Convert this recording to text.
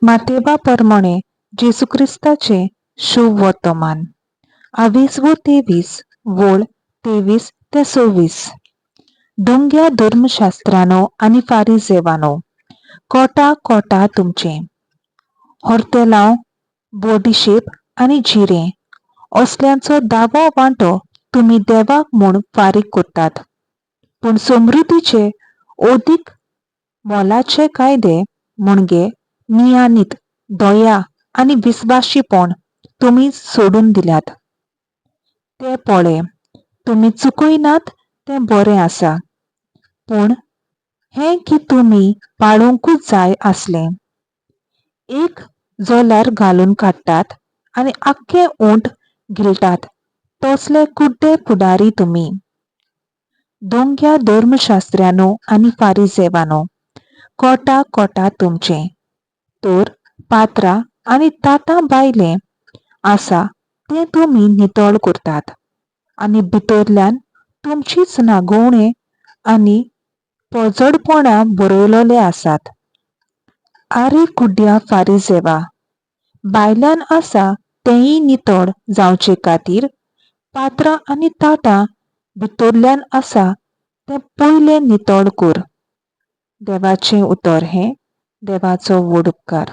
मातेवा प्रमाणे जेसू ख्रिस्ताचे शुभ वर्तमान 22-23 वोळ 23-26. डोंग्या धर्मशास्त्रानो आणि फारिसेवानो, कोटा कोटा तुमचे हॉर्तेलांव, बॉडीशेप आणि जिरे असल्यांचो दावो वांटो तुम्ही देवाक म्हूण फारीक करतात, पूण समृद्धीचे ओदीक मोलाचे कायदे म्हणजे नियानीत, दया आणि विस्वाशीपण तुम्ही सोडून दिल्यात. ते पळे तुम्ही चुकयनात ते बरें आसा, पूण हें की तुम्ही पाळूंकूच जाय आसलें. एक जोलार घालून काडटात आनी आख्खे ऊंट गिळटात तसले कुड्डे फुडारी तुम्ही. डोंग्या धर्मशास्त्र्यानो आनी फारिसेवानो, कोटा कोटा तुमचे तर पात्रां आनी ताटां भायलें आसा तें तुमी नितळ करतात, आनी भितरल्यान तुमचीच नागोवणे आनी पोजडपणां बरयलोले आसात. आरे कुड्ड्या फारिसेवा, भायल्यान आसा तेंय नितळ जावचे खातीर पात्रां आनी ताटां भितरल्यान आसा तें पयलें नितळ कर. देवाचें उतर हें. देवाचो व्हड उपकार.